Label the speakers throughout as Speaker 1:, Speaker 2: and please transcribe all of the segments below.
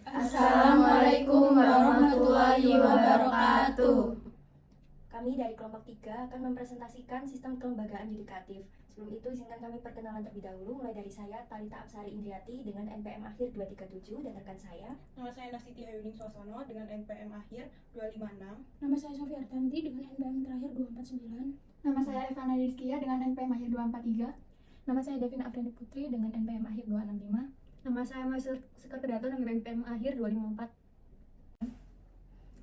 Speaker 1: Assalamualaikum warahmatullahi wabarakatuh.
Speaker 2: Kami dari kelompok 3 akan mempresentasikan sistem kelembagaan yudikatif. Sebelum itu, izinkan kami perkenalan terlebih dahulu, mulai dari saya, Talita Apsari Indriati dengan NPM akhir 237, dan rekan saya.
Speaker 3: Nama saya Nasiti Hayuning Suasono dengan NPM akhir 256.
Speaker 4: Nama saya Sofia Artanti dengan NPM terakhir 249.
Speaker 5: Nama saya Evana Rizkia dengan NPM akhir 243.
Speaker 6: Nama saya Devina Afriani Putri dengan NPM akhir 265.
Speaker 5: Nama saya Maisel Sekerdato dengan NPM akhir 254.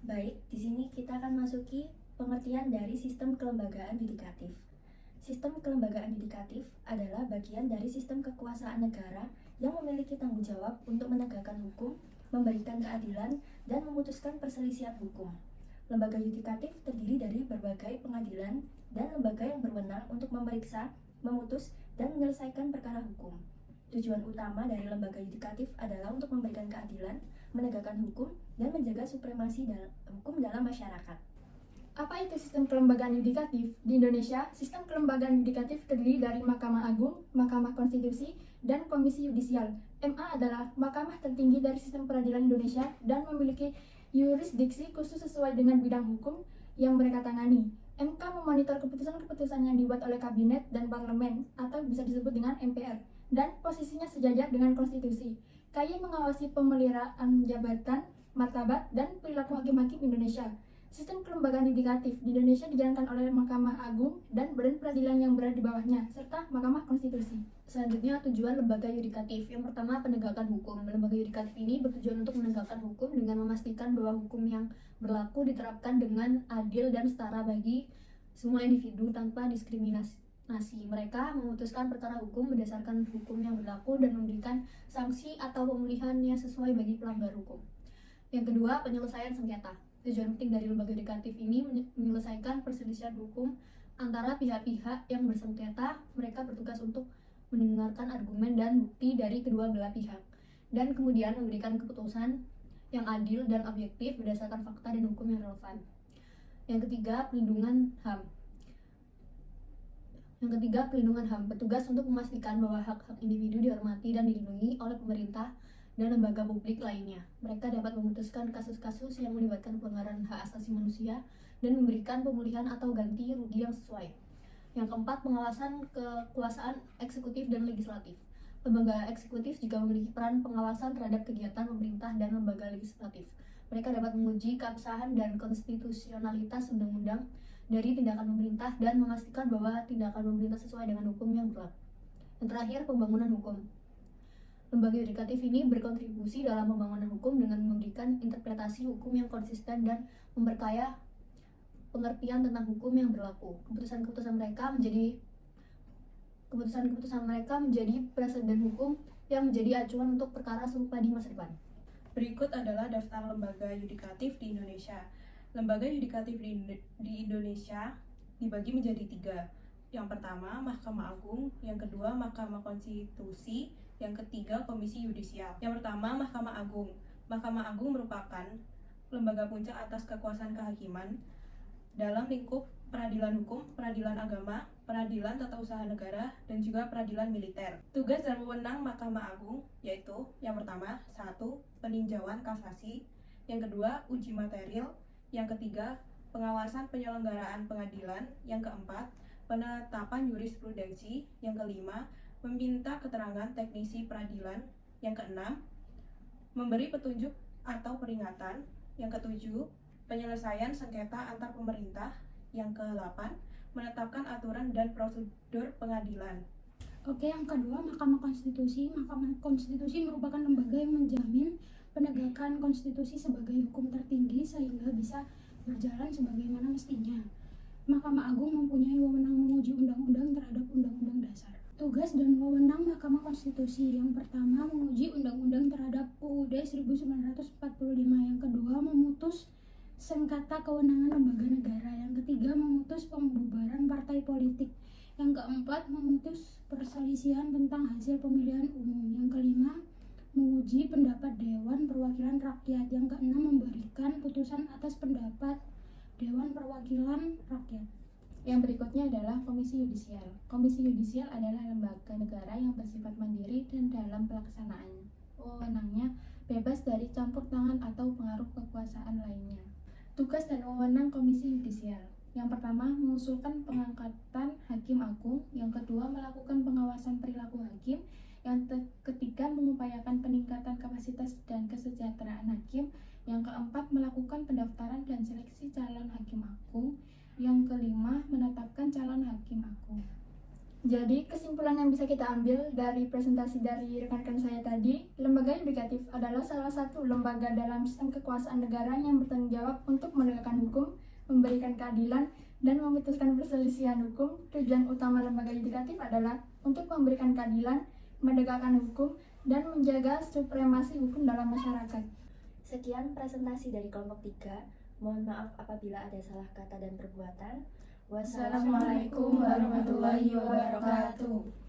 Speaker 2: Baik, di sini kita akan masuki pengertian dari sistem kelembagaan yudikatif. Sistem kelembagaan yudikatif adalah bagian dari sistem kekuasaan negara yang memiliki tanggung jawab untuk menegakkan hukum, memberikan keadilan, dan memutuskan perselisihan hukum. Lembaga yudikatif terdiri dari berbagai pengadilan dan lembaga yang berwenang untuk memeriksa, memutus, dan menyelesaikan perkara hukum. Tujuan utama dari lembaga yudikatif adalah untuk memberikan keadilan, menegakkan hukum, dan menjaga supremasi hukum dalam masyarakat.
Speaker 5: Apa itu sistem kelembagaan yudikatif? Di Indonesia, sistem kelembagaan yudikatif terdiri dari Mahkamah Agung, Mahkamah Konstitusi, dan Komisi Yudisial. MA adalah mahkamah tertinggi dari sistem peradilan Indonesia dan memiliki yurisdiksi khusus sesuai dengan bidang hukum yang mereka tangani. MK memonitor keputusan-keputusan yang dibuat oleh kabinet dan parlemen atau bisa disebut dengan MPR dan posisinya sejajar dengan konstitusi. KY mengawasi pemeliharaan jabatan, martabat, dan perilaku hakim-hakim Indonesia. Sistem kelembagaan yudikatif di Indonesia dijalankan oleh Mahkamah Agung dan badan peradilan yang berada di bawahnya, serta Mahkamah Konstitusi.
Speaker 6: Selanjutnya, tujuan lembaga yudikatif. Yang pertama, penegakan hukum. Lembaga yudikatif ini bertujuan untuk menegakkan hukum dengan memastikan bahwa hukum yang berlaku diterapkan dengan adil dan setara bagi semua individu tanpa diskriminasi. Mereka memutuskan perkara hukum berdasarkan hukum yang berlaku dan memberikan sanksi atau pemulihan yang sesuai bagi pelanggar hukum. Yang kedua, penyelesaian sengketa. Tujuan penting dari lembaga yudikatif ini menyelesaikan perselisihan hukum antara pihak-pihak yang bersengketa. Mereka bertugas untuk mendengarkan argumen dan bukti dari kedua belah pihak, dan kemudian memberikan keputusan yang adil dan objektif berdasarkan fakta dan hukum yang relevan. Yang ketiga, pelindungan HAM. Pelindungan HAM bertugas untuk memastikan bahwa hak-hak individu dihormati dan dilindungi oleh pemerintah dan lembaga publik lainnya. Mereka dapat memutuskan kasus-kasus yang melibatkan pelanggaran hak asasi manusia dan memberikan pemulihan atau ganti rugi yang sesuai. Yang keempat, pengawasan kekuasaan eksekutif dan legislatif. Lembaga eksekutif juga memiliki peran pengawasan terhadap kegiatan pemerintah dan lembaga legislatif. Mereka dapat menguji keabsahan dan konstitusionalitas undang-undang dari tindakan pemerintah dan memastikan bahwa tindakan pemerintah sesuai dengan hukum yang berlaku. Yang terakhir, pembangunan hukum. Lembaga yudikatif ini berkontribusi dalam pembangunan hukum dengan memberikan interpretasi hukum yang konsisten dan memperkaya pengertian tentang hukum yang berlaku. Keputusan-keputusan mereka menjadi preseden hukum yang menjadi acuan untuk perkara serupa di masa depan.
Speaker 3: Berikut adalah daftar lembaga yudikatif di Indonesia. Lembaga yudikatif di Indonesia dibagi menjadi 3. Yang pertama, Mahkamah Agung. Yang kedua, Mahkamah Konstitusi. Yang ketiga, Komisi Yudisial. Yang pertama, Mahkamah Agung. Mahkamah Agung merupakan lembaga puncak atas kekuasaan kehakiman dalam lingkup peradilan hukum, peradilan agama, peradilan tata usaha negara, dan juga peradilan militer. Tugas dan wewenang Mahkamah Agung yaitu yang pertama, 1. Peninjauan kasasi. Yang kedua, uji material. Yang ketiga, pengawasan penyelenggaraan pengadilan. Yang keempat, penetapan jurisprudensi. Yang kelima, meminta keterangan teknisi peradilan. Yang keenam, memberi petunjuk atau peringatan. Yang ketujuh, penyelesaian sengketa antar pemerintah. Yang ke-8, menetapkan aturan dan prosedur pengadilan.
Speaker 4: Oke, yang kedua, Mahkamah Konstitusi. Mahkamah Konstitusi merupakan lembaga yang menjamin penegakan konstitusi sebagai hukum tertinggi sehingga bisa berjalan sebagaimana mestinya. Mahkamah Agung mempunyai wewenang menguji undang-undang terhadap undang-undang dasar. Tugas dan wewenang Mahkamah Konstitusi. Yang pertama, menguji undang-undang terhadap UUD 1945. Yang kedua, memutus sengketa kewenangan lembaga negara. Yang ketiga, memutus pembubaran partai politik. Yang keempat, memutus perselisihan tentang hasil pemilihan umum. Yang kelima, menguji pendapat Dewan Perwakilan Rakyat. Yang keenam, memberikan putusan atas pendapat Dewan Perwakilan Rakyat.
Speaker 6: Yang berikutnya adalah Komisi Yudisial. Komisi Yudisial adalah lembaga negara yang bersifat mandiri dan dalam pelaksanaan wewenangnya
Speaker 5: bebas dari campur tangan atau pengaruh kekuasaan lainnya. Tugas dan wewenang Komisi Yudisial. Yang pertama, mengusulkan pengangkatan Hakim Agung. Yang kedua, melakukan pengawasan perilaku hakim. Yang ketiga, mengupayakan peningkatan kapasitas dan kesejahteraan hakim. Yang keempat, melakukan pendaftaran dan seleksi calon Hakim Agung. Yang kelima, menetapkan calon Hakim Agung. Jadi, kesimpulan yang bisa kita ambil dari presentasi dari rekan-rekan saya tadi, lembaga yudikatif adalah salah satu lembaga dalam sistem kekuasaan negara yang bertanggung jawab untuk menegakkan hukum, memberikan keadilan, dan memutuskan perselisihan hukum. Tujuan utama lembaga yudikatif adalah untuk memberikan keadilan, menegakkan hukum, dan menjaga supremasi hukum dalam masyarakat.
Speaker 2: Sekian presentasi dari kelompok 3. Mohon maaf apabila ada salah kata dan perbuatan.
Speaker 1: Wassalamualaikum warahmatullahi wabarakatuh.